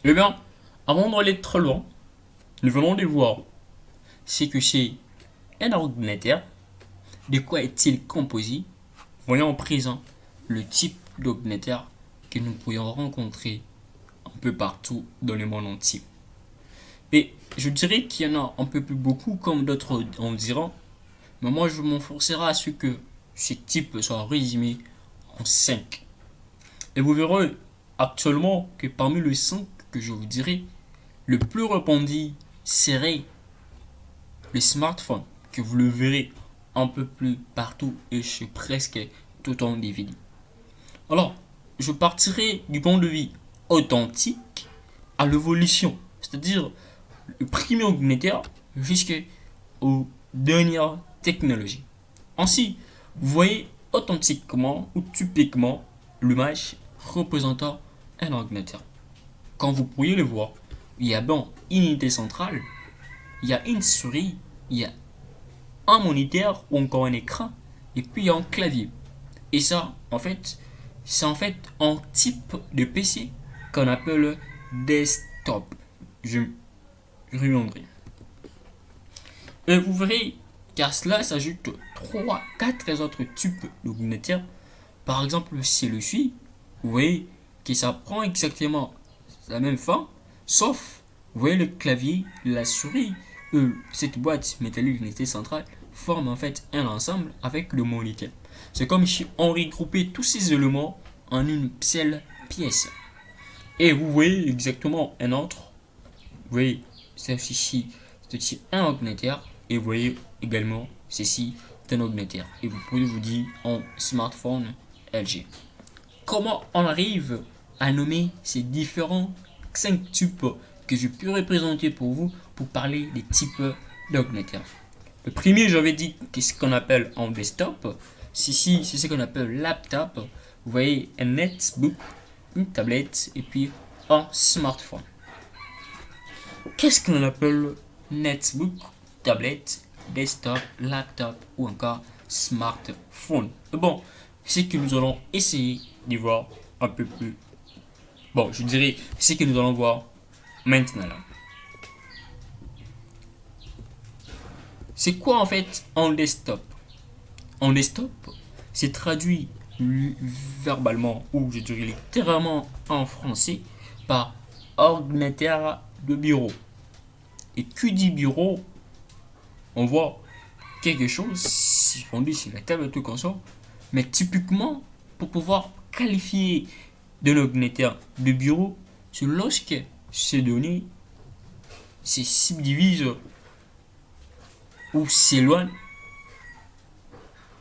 Eh bien, avant d'aller trop loin, nous venons de voir ce que c'est un ordinateur, de quoi est-il composé. Voyons en présent le type d'ordinateur que nous pourrions rencontrer un peu partout dans le monde entier. Et je dirais qu'il y en a un peu plus beaucoup comme d'autres en diront, mais moi je m'enforcerai à ce que ces types soient résumés en 5. Et vous verrez actuellement que parmi les 5 que je vous dirai, le plus répandu serait le smartphone, que vous le verrez un peu plus partout et chez presque tout en DVD. Alors, je partirai du point de vue authentique à l'évolution, c'est-à-dire le premier ordinateur jusqu'aux dernières technologies. Ainsi, vous voyez authentiquement ou typiquement l'image représentant un ordinateur. Quand vous pourriez le voir, il y a bien une unité centrale, il y a une souris, il y a un moniteur ou encore un écran, et puis il y a un clavier. Et ça, en fait, c'est en fait un type de PC qu'on appelle desktop. Je reviendrai. Et vous verrez qu'à cela s'ajoutent 3, 4 autres types d'ordinateurs. Par exemple, celui-ci, vous voyez que ça prend exactement la même fin, sauf, vous voyez le clavier, la souris, cette boîte métallique d'unité centrale forme en fait un ensemble avec le moniteur. C'est comme si on regroupait tous ces éléments en une seule pièce. Et vous voyez exactement un autre, vous voyez, c'est ceci, c'est un ordinateur, et vous voyez également ceci, c'est un ordinateur. Et vous pouvez vous dire en smartphone LG. Comment on arrive à nommer ces différents 5 types que je peux représenter pour vous pour parler des types d'ordinateurs. Le premier, j'avais dit que ce qu'on appelle un desktop. Ceci, c'est ce qu'on appelle laptop. Vous voyez un netbook, une tablette et puis un smartphone. Qu'est-ce qu'on appelle netbook, tablette, desktop, laptop ou encore smartphone? Bon, c'est que nous allons essayer d'y voir un peu plus. Bon, je dirais c'est que nous allons voir maintenant là. C'est quoi en fait un desktop? Un desktop, c'est traduit verbalement ou je dirais littéralement en français par ordinateur de bureau. Et qui dit bureau, on voit quelque chose, si on dit c'est la table de console, mais typiquement pour pouvoir qualifier d'un ordinateur de bureau, c'est lorsque ces données se subdivisent ou s'éloignent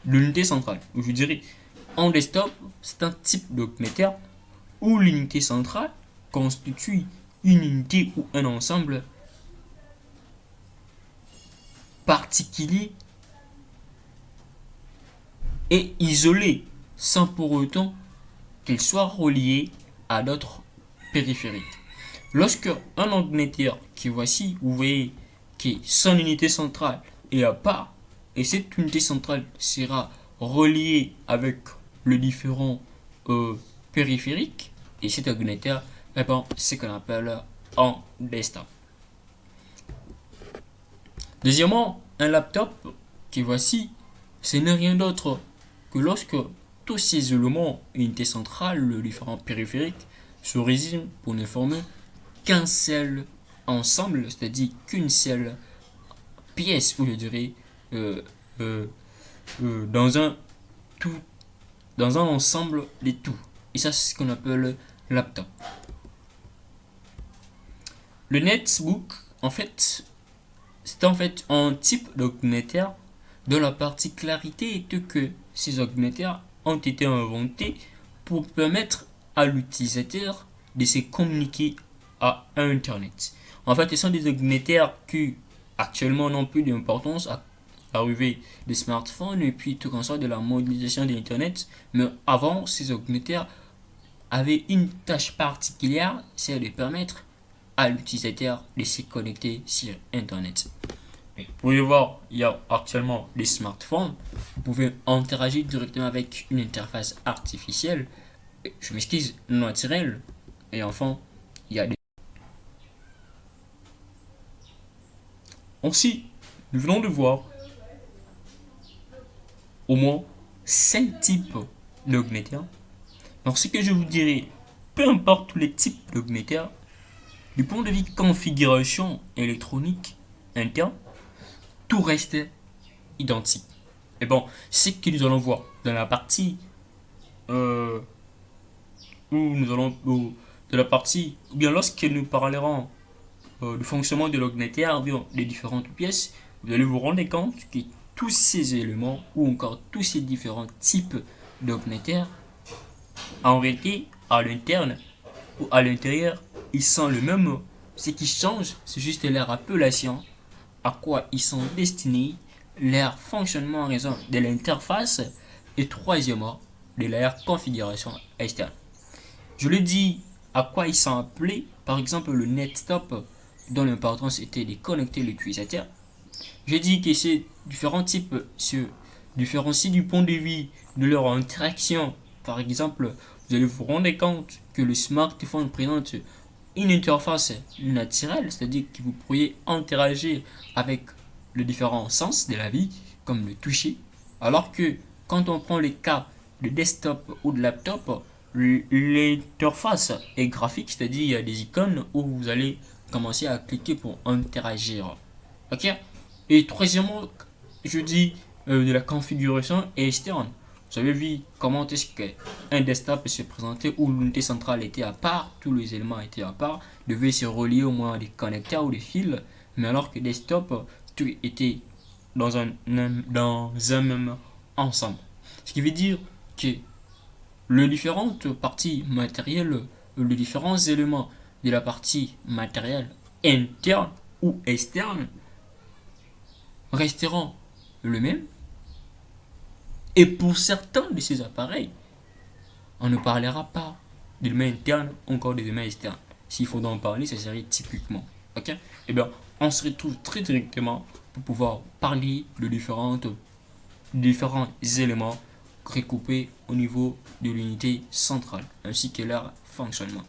de l'unité centrale. Je dirais, en desktop, c'est un type d'ordinateur où l'unité centrale constitue une unité ou un ensemble particulier et isolé sans pour autant qu'il soit relié à d'autres périphériques. Lorsque un ordinateur qui voici, vous voyez que son unité centrale est à part et cette unité centrale sera reliée avec le différent périphérique et cet ordinateur, eh ben, c'est ce qu'on appelle un desktop. Deuxièmement, un laptop qui voici, ce n'est rien d'autre que lorsque tous ces éléments, unité centrale, les différents périphériques, se résument pour ne former qu'un seul ensemble, c'est-à-dire qu'une seule pièce, ou je dirais, euh, euh, dans un tout, dans un ensemble de tout. Et ça, c'est ce qu'on appelle laptop. Le netbook, en fait, c'est en fait un type d'ordinateur dont la particularité est que ces ordinateurs ont été inventés pour permettre à l'utilisateur de se communiquer à Internet. En fait, ce sont des ordinateurs qui actuellement n'ont plus d'importance à l'arrivée des smartphones et puis tout comme ça de la modélisation de l'Internet. Mais avant, ces ordinateurs avaient une tâche particulière, c'est de permettre à l'utilisateur de se connecter sur Internet. Vous pouvez voir, il y a actuellement des smartphones. Vous pouvez interagir directement avec une interface artificielle, je m'excuse, naturelle. Et enfin, il y a des Ainsi, nous venons de voir au moins 5 types d'augméteurs. Alors, ce que je vous dirais, peu importe tous les types d'augméteurs, du point de vue configuration électronique interne, tout reste identique. Et bon, c'est ce que nous allons voir dans la partie euh, où nous allons de la partie, ou bien lorsque nous parlerons du fonctionnement de l'augméteur, ou bien des différentes pièces, vous allez vous rendre compte que tous ces éléments, ou encore tous ces différents types d'augméteurs, en réalité, à l'interne ou à l'intérieur, ils sont le même. Ce qui change, c'est juste leur appellation, à quoi ils sont destinés, leur fonctionnement en raison de l'interface, et troisièmement, de leur configuration externe. Je le dis à quoi ils sont appelés, par exemple le NetStop, dont l'importance était de connecter l'utilisateur. Je dis que ces différents types se différencient du point de vue de leur interaction. Par exemple, vous allez vous rendre compte que le smartphone présente une interface naturelle, c'est-à-dire que vous pourriez interagir avec les différents sens de la vie, comme le toucher, alors que quand on prend les cas de desktop ou de laptop, l'interface est graphique, c'est-à-dire il y a des icônes où vous allez commencer à cliquer pour interagir. Ok. Et troisièmement, je dis de la configuration externe. Vous avez vu comment est-ce qu'un desktop se présentait où l'unité centrale était à part, tous les éléments étaient à part, devaient se relier au moins des connecteurs ou des fils, mais alors que desktop, tout était dans un même ensemble. Ce qui veut dire que les différentes parties matérielles, les différents éléments de la partie matérielle interne ou externe resteront le même. Et pour certains de ces appareils, on ne parlera pas d'éléments internes, encore des éléments externes. S'il faut en parler, ça serait typiquement. Ok. Eh bien, on se retrouve très directement pour pouvoir parler de différents éléments recoupés au niveau de l'unité centrale, ainsi que leur fonctionnement.